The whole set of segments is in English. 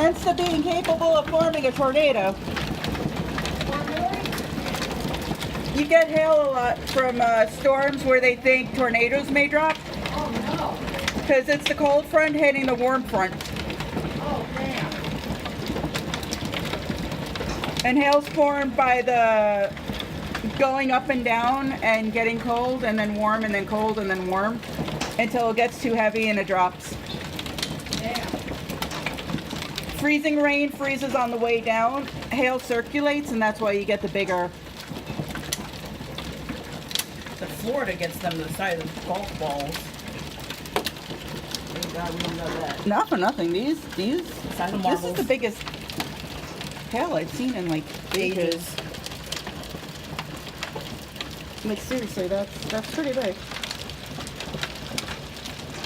Hence the being capable of forming a tornado. You get hail a lot from storms where they think tornadoes may drop. Oh no. Because it's the cold front hitting the warm front. Oh damn. And hail's formed by the going up and down and getting cold and then warm and then cold and then warm until it gets too heavy and it drops. Damn. Freezing rain freezes on the way down. Hail circulates, and that's why you get the bigger. But Florida gets them the size of golf balls. Thank God we don't got that. Not for nothing. These. Size of This is marbles. the biggest hail I've seen in like ages. Like seriously, that's pretty big.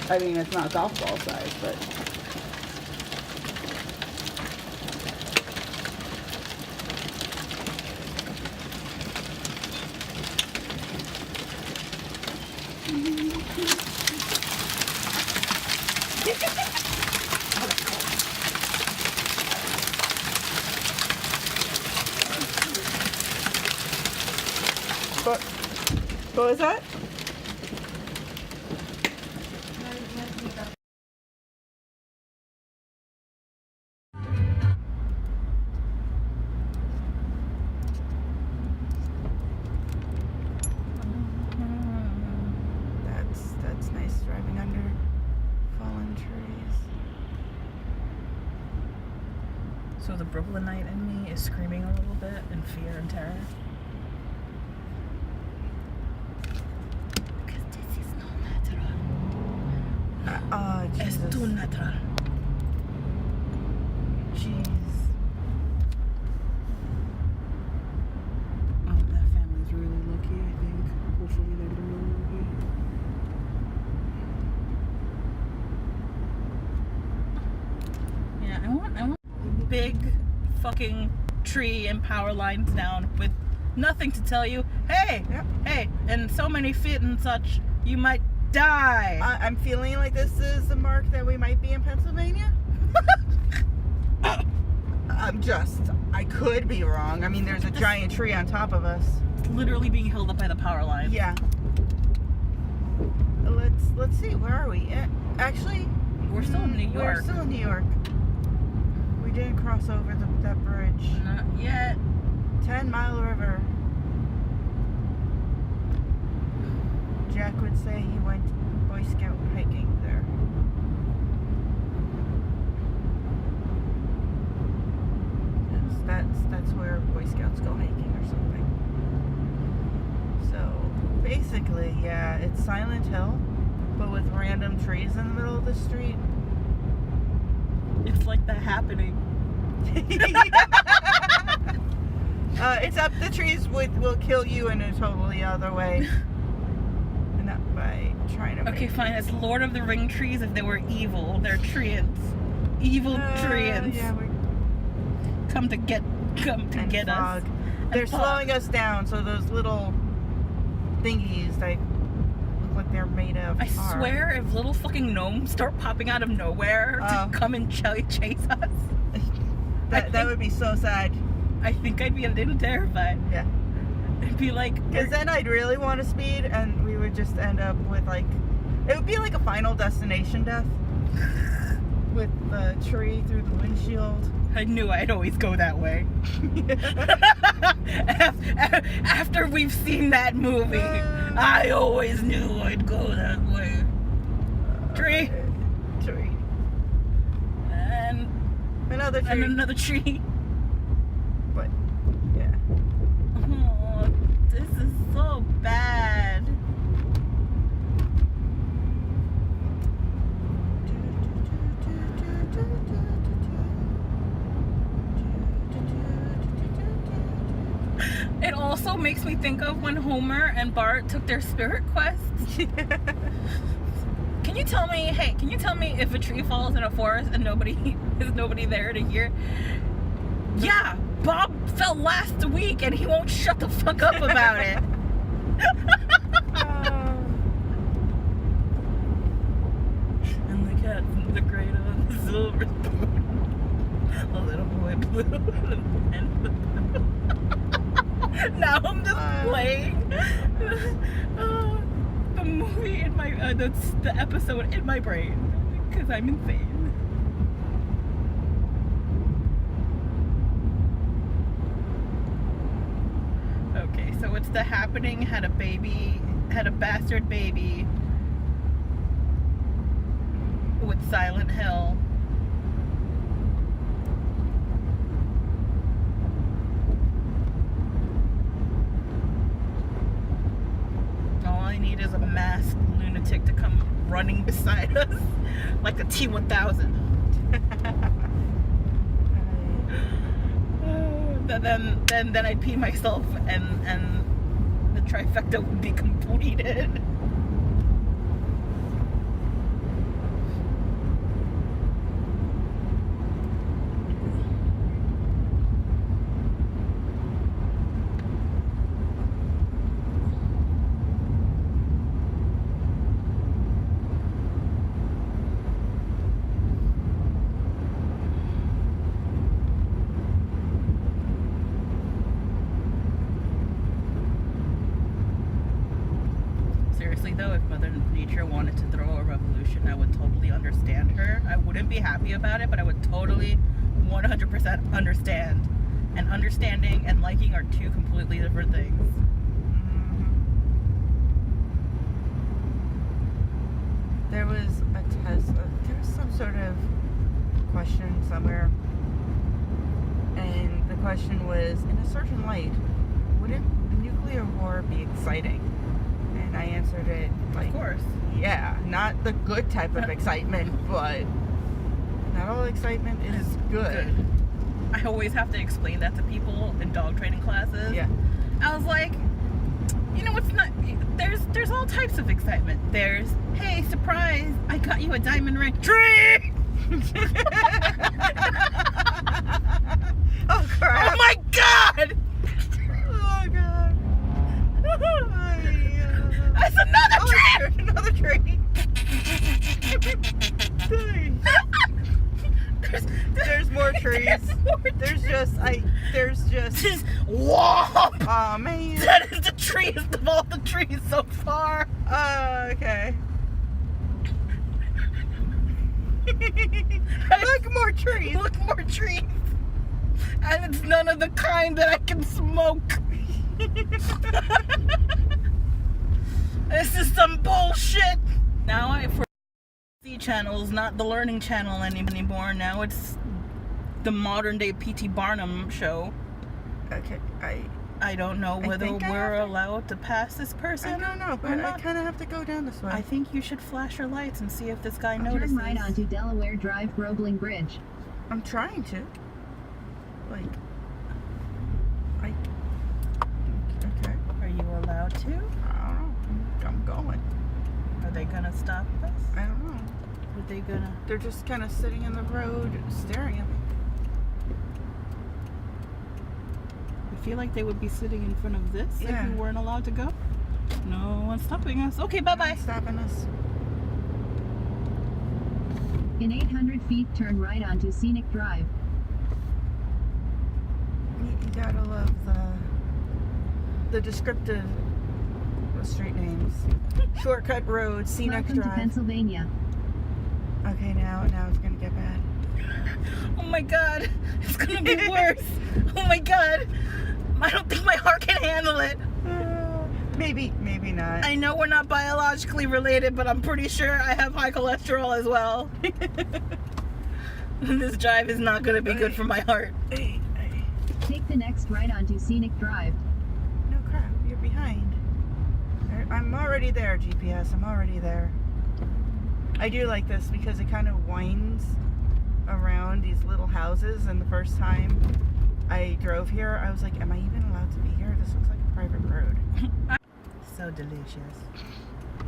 I mean, it's not golf ball size, but. What was that? That's nice driving under fallen trees. So the Brooklynite in me is screaming a little bit in fear and terror. Because this is not natural. Jesus. Es too natural. Jeez. Oh, that family's really lucky, I think. Hopefully they're really lucky. Yeah, I want big fucking tree and power lines down with nothing to tell you, hey, Yep. hey, and so many feet and such, you might die. I'm feeling like this is the mark that we might be in Pennsylvania. I could be wrong. I mean, there's a giant tree on top of us. It's literally being held up by the power line. Yeah. Let's see, where are we? Actually, We're still in New York. We're still in New York. We didn't cross over that bridge. Not yet. 10 Mile River. Jack would say he went Boy Scout hiking there. Yes, that's where Boy Scouts go hiking or something. So basically, yeah, it's Silent Hill, but with random trees in the middle of the street. It's like The Happening. It's up. The trees will kill you in a totally other way. Not by trying to. Okay, fine. It's Lord of the Ring trees if they were evil. They're treants. Evil treants. Yeah, we're Come to get fog. us. They're And fog. slowing us down. So those little thingies, they look like they're made of. I tar. swear, if little fucking gnomes start popping out of nowhere to come and chase us, that would be so sad. I think I'd be a little terrified. Yeah. I'd be like, Because then I'd really want to speed, and we would just end up with like, it would be like a Final Destination death with the tree through the windshield. I knew I'd always go that way. After we've seen that movie, I always knew I'd go that way. Tree. Tree. And Another tree. and another tree. But yeah. Oh, this is so bad. It also makes me think of when Homer and Bart took their spirit quests. Can you tell me if a tree falls in a forest and nobody there to hear? Yeah, Bob fell last week and he won't shut the fuck up about it. And the cat, the great on the silver spoon. A little boy blue. And now I'm just playing the movie in my, that's the episode in my brain. Because I'm insane. Okay, so it's The Happening, had a bastard baby with Silent Hill. All I need is a masked lunatic to come running beside us like a T-1000. Then I'd pee myself and the trifecta would be completed. Though, if Mother Nature wanted to throw a revolution, I would totally understand her. I wouldn't be happy about it, but I would totally 100% understand. And understanding and liking are two completely different things. There was a test, there was some sort of question somewhere, and the question was, in a certain light, wouldn't nuclear war be exciting? And I answered it like, of course. Yeah, not the good type of excitement, but not all excitement is good. I always have to explain that to people in dog training classes. Yeah. I was like, you know, it's not, there's all types of excitement. There's, hey, surprise, I got you a diamond ring. Tree! Oh, crap. Oh, my God! Oh, God. That's another tree! Another tree. There's more trees. There's just whoa! Oh, man. That is the trees of all the trees so far. Okay. Look, more trees. Look, more trees. And it's none of the kind that I can smoke. This is some bullshit. Now I for the channels, not the learning channel anymore. Now it's the modern day P.T. Barnum show. Okay, I don't know whether we're allowed to pass this person. I don't know, but I kind of have to go down this way. I think you should flash your lights and see if this guy notices. Turn right onto Delaware Drive, Roebling Bridge. I'm trying to. Like, okay. Are you allowed to? I don't know. I'm going. Are they gonna stop us? I don't know. Are they gonna? They're just kind of sitting in the road, staring at me. I feel like they would be sitting in front of this if we weren't allowed to go. No one's stopping us. Okay, bye-bye. Stopping us. In 800 feet, turn right onto Scenic Drive. You gotta love the descriptive street names. Shortcut road, Scenic Welcome Drive. to Pennsylvania. Okay, now it's gonna get bad. Oh my God, it's gonna be worse. Oh my God, I don't think my heart can handle it. Maybe not. I know we're not biologically related, but I'm pretty sure I have high cholesterol as well. This drive is not gonna be good for my heart. Take the next right onto Scenic Drive. No crap, you're behind. I'm already there, GPS. I'm already there. I do like this because it kind of winds around these little houses, and the first time I drove here, I was like, am I even allowed to be here? This looks like a private road. So delicious.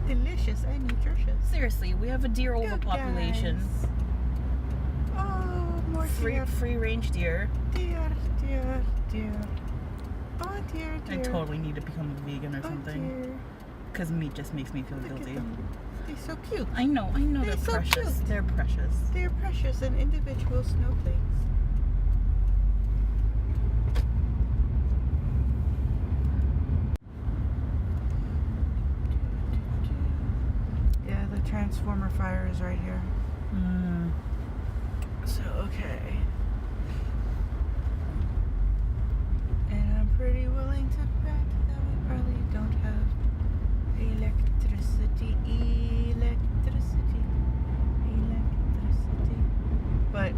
Delicious and nutritious. Seriously, we have a deer Good overpopulation. guys. Oh, more deer. Free range deer. Deer. Oh, dear. I totally need to become a vegan or something. Dear. Because meat just makes me feel Look at guilty. them. They're so cute. I know, They're they're so precious. cute. They're precious. They're precious and individual snowflakes. transformer fire is right here. So, okay. And I'm pretty willing to bet that we probably don't have electricity. But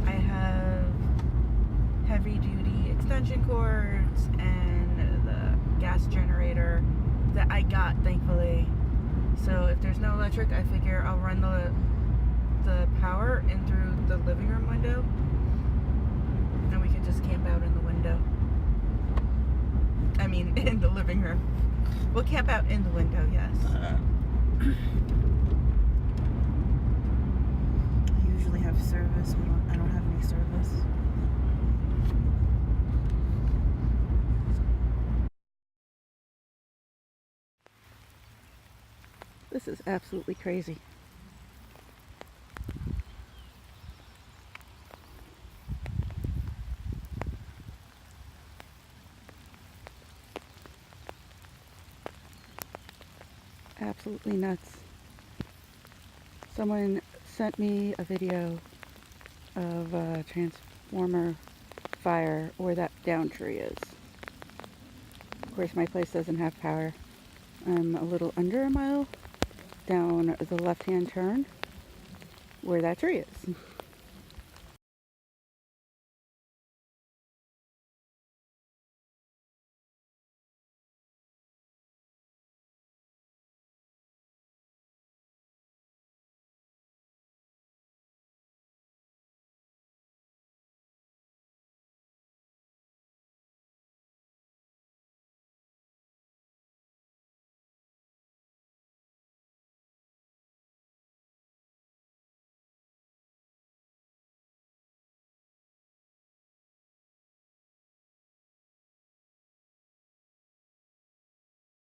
I have heavy duty extension cords and the gas generator that I got, thankfully. So if there's no electric, I figure I'll run the power in through the living room window, and we can just camp out in the window. I mean, in the living room. We'll camp out in the window, yes. I usually have service. I don't have any service. This is absolutely crazy. Absolutely nuts. Someone sent me a video of a transformer fire where that down tree is. Of course, my place doesn't have power. I'm a little under a mile down the left-hand turn where that tree is.